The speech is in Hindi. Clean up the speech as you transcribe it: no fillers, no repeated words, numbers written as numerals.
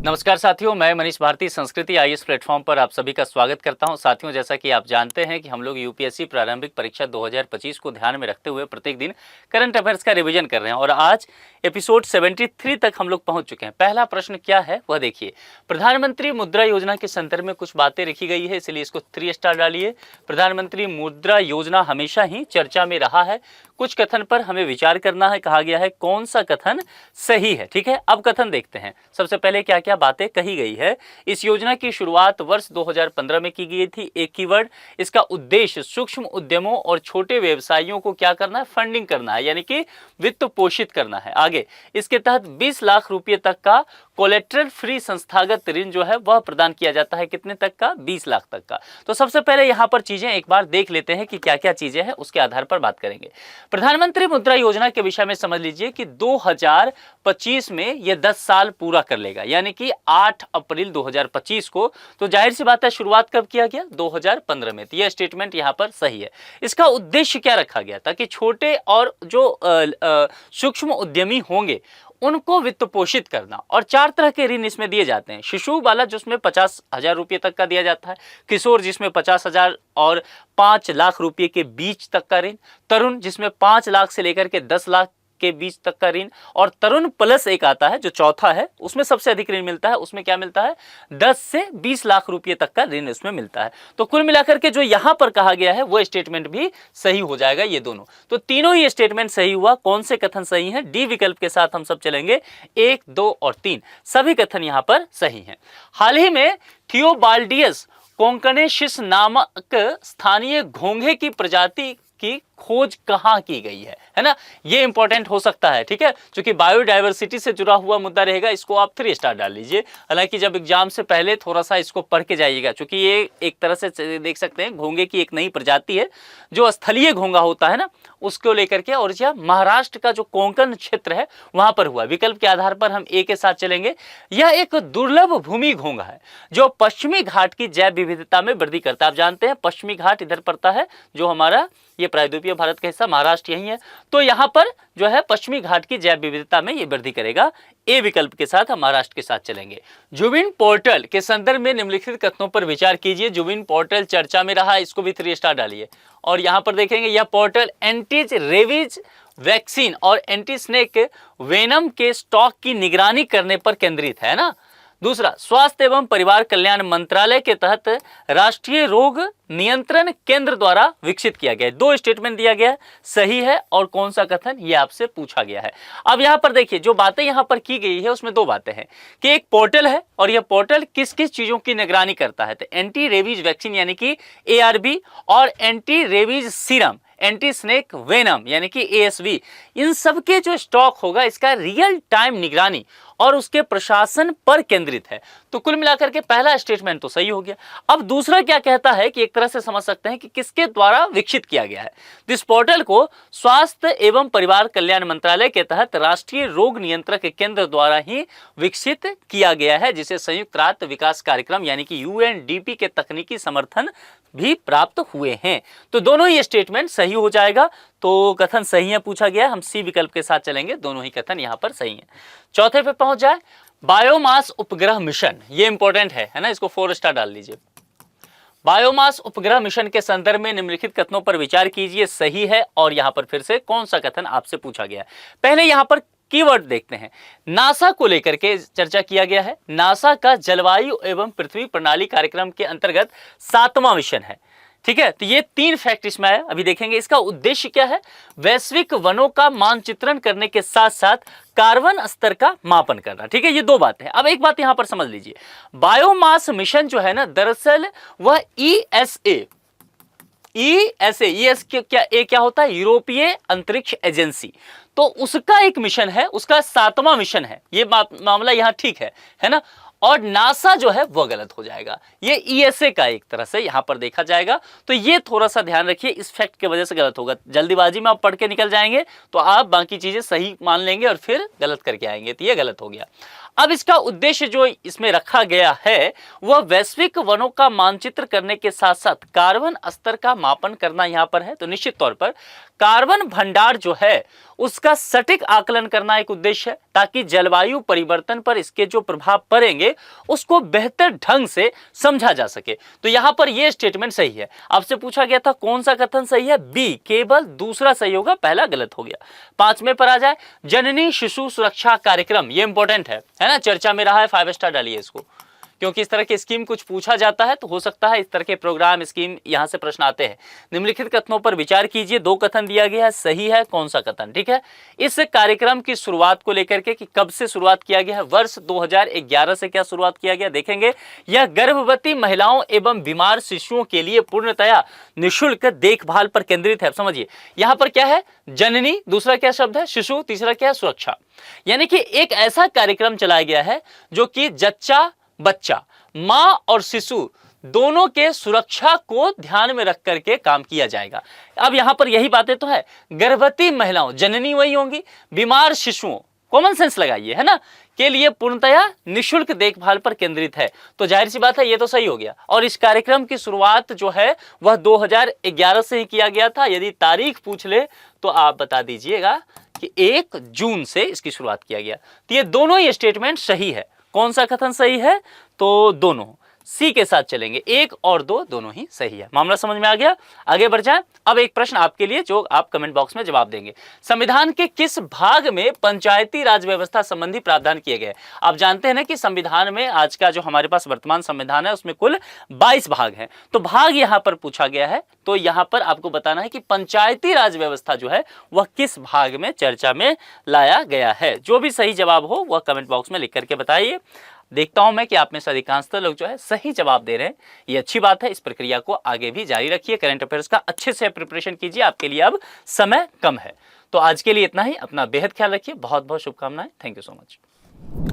नमस्कार साथियों, मैं मनीष भारती संस्कृति आईएएस प्लेटफॉर्म पर आप सभी का स्वागत करता हूं। साथियों, जैसा कि आप जानते हैं कि हम लोग यूपीएससी प्रारंभिक परीक्षा 2025 को ध्यान में रखते हुए प्रत्येक दिन करंट अफेयर्स का रिवीजन कर रहे हैं और आज एपिसोड 73 तक हम लोग पहुंच चुके हैं। पहला प्रश्न क्या है वह देखिए। प्रधानमंत्री मुद्रा योजना के संदर्भ में कुछ बातें लिखी गई है, इसलिए इसको 3 स्टार डालिए। प्रधानमंत्री मुद्रा योजना हमेशा ही चर्चा में रहा है, कुछ कथन पर हमें विचार करना है, कहा गया है कौन सा कथन सही है। ठीक है, अब कथन देखते हैं। सबसे पहले क्या क्या बातें कही गई है। इस योजना की शुरुआत वर्ष 2015 में की गई थी। एक कीवर्ड, इसका उद्देश्य सूक्ष्म उद्यमों और छोटे व्यवसायियों को क्या करना है, फंडिंग करना है, यानी कि वित्त पोषित करना है। आगे, इसके तहत 20 लाख रुपए तक का कोलेट्रल फ्री संस्थागत ऋण जो है वह प्रदान किया जाता है। कितने तक का? 20 लाख तक का। तो सबसे पहले यहां पर चीजें एक बार देख लेते हैं कि क्या क्या चीजें हैं, उसके आधार पर बात करेंगे। प्रधानमंत्री मुद्रा योजना के विषय में समझ लीजिए कि 2025 में यह 10 साल पूरा कर लेगा, यानी कि 8 अप्रैल 2025 को। तो जाहिर सी बात है, शुरुआत कब किया गया? 2015 में। तो यह स्टेटमेंट यहां पर सही है। इसका उद्देश्य क्या रखा गया? ताकि छोटे और जो सूक्ष्म उद्यमी होंगे उनको वित्त पोषित करना। और 4 तरह के ऋण इसमें दिए जाते हैं। शिशु वाला जिसमें 50,000 रुपये तक का दिया जाता है, किशोर जिसमें 50,000 और 5 लाख रुपए के बीच तक का ऋण, तरुण जिसमें 5 लाख से लेकर के 10 लाख के बीच तक का ऋण, और तरुण प्लस एक आता है जो चौथा है, उसमें सबसे अधिक ऋण मिलता है। उसमें क्या मिलता है? 10 से 20 लाख रुपए तक का ऋण इसमें मिलता है। तो कुल मिलाकर के जो यहां पर कहा गया है वो स्टेटमेंट भी सही हो जाएगा, ये दोनों। तो तीनों ही स्टेटमेंट सही हुआ। कौन से कथन सही हैं? डी विकल्प के साथ हम सब चलेंगे। 1, 2 और 3 सभी कथन यहां पर सही हैं। हाल ही में थियोबाल्डियस कोंकणेसिस नामक स्थानीय घोंघे की प्रजाति की खोज कहां की गई है ना? ये इंपॉर्टेंट हो सकता है। ठीक है, क्योंकि बायोडायवर्सिटी से जुड़ा हुआ मुद्दा रहेगा। इसको आप 3 स्टार डाल लीजिए। हालांकि जब एग्जाम से पहले थोड़ा सा इसको पढ़ के जाइएगा, क्योंकि ये एक तरह से देख सकते हैं घोंघे की एक नई प्रजाति है, जो स्थलीय घोंघा होता है ना, उसको लेकर के। और यह महाराष्ट्र का जो कोंकण क्षेत्र है वहां पर हुआ। विकल्प के आधार पर हम ए के साथ चलेंगे। यह एक दुर्लभ भूमि घोंघा है जो पश्चिमी घाट की जैव विविधता में वृद्धि करता है। आप जानते हैं पश्चिमी घाट इधर पड़ता है, जो हमारा ये प्रायद्वीपीय भारत का हिस्सा महाराष्ट्र यही है। तो यहां पर जो है पश्चिमी घाट की जैव विविधता में ये वृद्धि करेगा। ए विकल्प के साथ हम महाराष्ट्र के साथ चलेंगे। जुबिन पोर्टल के संदर्भ में निम्नलिखित कथनों पर विचार कीजिए। जुबिन पोर्टल चर्चा में रहा, इसको भी 3 स्टार डालिए। और यहां पर देखेंगे यह पोर्टल एंटी रेबीज वैक्सीन और एंटी स्नेक वेनम के स्टॉक की निगरानी करने पर केंद्रित है ना। दूसरा, स्वास्थ्य एवं परिवार कल्याण मंत्रालय के तहत राष्ट्रीय रोग नियंत्रण केंद्र द्वारा विकसित किया गया है। 2 स्टेटमेंट दिया गया है, सही है। और कौन सा कथन, ये आपसे पूछा गया है। अब यहां पर देखिए जो बातें यहां पर की गई है उसमें 2 बातें हैं कि एक पोर्टल है और यह पोर्टल किस किस चीजों की निगरानी करता है। तो एंटी रेबीज वैक्सीन यानी कि ARV, और anti rabies serum, anti snake venom यानी कि ASV, इन सब के जो स्टॉक होगा इसका रियल टाइम निगरानी और उसके प्रशासन पर केंद्रित है। तो कुल मिलाकर के पहला स्टेटमेंट तो सही हो गया। अब दूसरा क्या कहता है कि एक तरह से समझ सकते हैं कि किसके द्वारा विकसित किया गया है। इस पोर्टल को स्वास्थ्य एवं परिवार कल्याण मंत्रालय के तहत राष्ट्रीय रोग नियंत्रक केंद्र द्वारा ही विकसित किया गया है, जिसे संयुक्त राष्ट्र विकास कार्यक्रम यानी कि UNDP के तकनीकी समर्थन भी प्राप्त हुए हैं। तो दोनों ही स्टेटमेंट सही हो जाएगा। तो कथन सही है पूछा गया, हम सी विकल्प के साथ चलेंगे। दोनों ही कथन यहां पर सही हैं। चौथे पे पहुंच जाए, बायोमास उपग्रह मिशन, ये इंपॉर्टेंट है ना, इसको 4 स्टार डाल लीजिए। बायोमास उपग्रह मिशन के संदर्भ में निम्नलिखित कथनों पर विचार कीजिए, सही है। और यहां पर फिर से कौन सा कथन आपसे पूछा गया है। पहले यहां पर कीवर्ड देखते हैं। नासा को लेकर के चर्चा किया गया है। नासा का जलवायु एवं पृथ्वी प्रणाली कार्यक्रम के अंतर्गत 7वां मिशन है। ठीक है, तो ये 3 फैक्ट इसमें आया, अभी देखेंगे। इसका उद्देश्य क्या है? वैश्विक वनों का मानचित्रण करने के साथ साथ कार्बन स्तर का मापन करना। ठीक है, ये 2 बातें हैं। अब एक बात यहां पर समझ लीजिए, बायोमास मिशन जो है ना, दरअसल वह ESA क्या होता है? यूरोपीय अंतरिक्ष एजेंसी। तो उसका एक मिशन है, उसका 7वां मिशन है। ये मामला यहां ठीक है ना। और नासा जो है वो गलत हो जाएगा। ये ESA का एक तरह से यहां पर देखा जाएगा। तो ये थोड़ा सा ध्यान रखिए, इस फैक्ट की वजह से गलत होगा। जल्दीबाजी में आप पढ़ के निकल जाएंगे तो आप बाकी चीजें सही मान लेंगे और फिर गलत करके आएंगे, तो ये गलत हो गया। अब इसका उद्देश्य जो इसमें रखा गया है वह वैश्विक वनों का मानचित्र करने के साथ साथ कार्बन स्तर का मापन करना यहां पर है। तो निश्चित तौर पर कार्बन भंडार जो है उसका सटीक आकलन करना एक उद्देश्य है, ताकि जलवायु परिवर्तन पर इसके जो प्रभाव पड़ेंगे करके उसको बेहतर ढंग से समझा जा सके। तो यहां पर यह स्टेटमेंट सही है। आपसे पूछा गया था कौन सा कथन सही है, बी, केवल दूसरा सही होगा, पहला गलत हो गया। 5वें पर आ जाए, जननी शिशु सुरक्षा कार्यक्रम, यह इंपॉर्टेंट है ना, चर्चा में रहा है, 5 स्टार डालिए इसको, क्योंकि इस तरह के स्कीम कुछ पूछा जाता है तो हो सकता है इस तरह के प्रोग्राम स्कीम यहां से प्रश्न आते हैं। निम्नलिखित कथनों पर विचार कीजिए, 2 कथन दिया गया है, सही है कौन सा कथन, ठीक है। इस कार्यक्रम की शुरुआत को लेकर के कि कब से शुरुआत किया गया है, वर्ष 2011 से क्या शुरुआत किया गया, देखेंगे। यह गर्भवती महिलाओं एवं बीमार शिशुओं के लिए पूर्णतया निःशुल्क देखभाल पर केंद्रित है। समझिए यहां पर क्या है, जननी, दूसरा क्या शब्द है, शिशु, तीसरा क्या है, सुरक्षा। यानी कि एक ऐसा कार्यक्रम चलाया गया है जो कि जच्चा बच्चा, मां और शिशु दोनों के सुरक्षा को ध्यान में रख करके काम किया जाएगा। अब यहां पर यही बातें तो है, गर्भवती महिलाओं, जननी वही होंगी, बीमार शिशुओं, कॉमन सेंस लगाइए, है ना, के लिए पूर्णतया निःशुल्क देखभाल पर केंद्रित है। तो जाहिर सी बात है ये तो सही हो गया। और इस कार्यक्रम की शुरुआत जो है वह 2011 से ही किया गया था। यदि तारीख पूछ ले तो आप बता दीजिएगा कि 1 जून से इसकी शुरुआत किया गया। तो ये दोनों ही स्टेटमेंट सही है। कौन सा कथन सही है, तो दोनों, सी के साथ चलेंगे, 1 और 2 दोनों ही सही है। मामला समझ में आ गया, आगे बढ़ जाए। अब एक प्रश्न आपके लिए जो आप कमेंट बॉक्स में जवाब देंगे, संविधान के किस भाग में पंचायती राज व्यवस्था संबंधी प्रावधान किए गए। आप जानते हैं ना कि संविधान में आज का जो हमारे पास वर्तमान संविधान है उसमें कुल 22 भाग हैं, तो भाग यहां पर पूछा गया है। तो यहां पर आपको बताना है कि पंचायती राज व्यवस्था जो है वह किस भाग में चर्चा में लाया गया है। जो भी सही जवाब हो वह कमेंट बॉक्स में लिख करके बताइए। देखता हूं मैं कि आप में से अधिकांशतः लोग जो है सही जवाब दे रहे हैं, ये अच्छी बात है। इस प्रक्रिया को आगे भी जारी रखिए, करंट अफेयर्स का अच्छे से प्रिपरेशन कीजिए, आपके लिए अब समय कम है। तो आज के लिए इतना ही, अपना बेहद ख्याल रखिए, बहुत बहुत शुभकामनाएं, थैंक यू सो मच।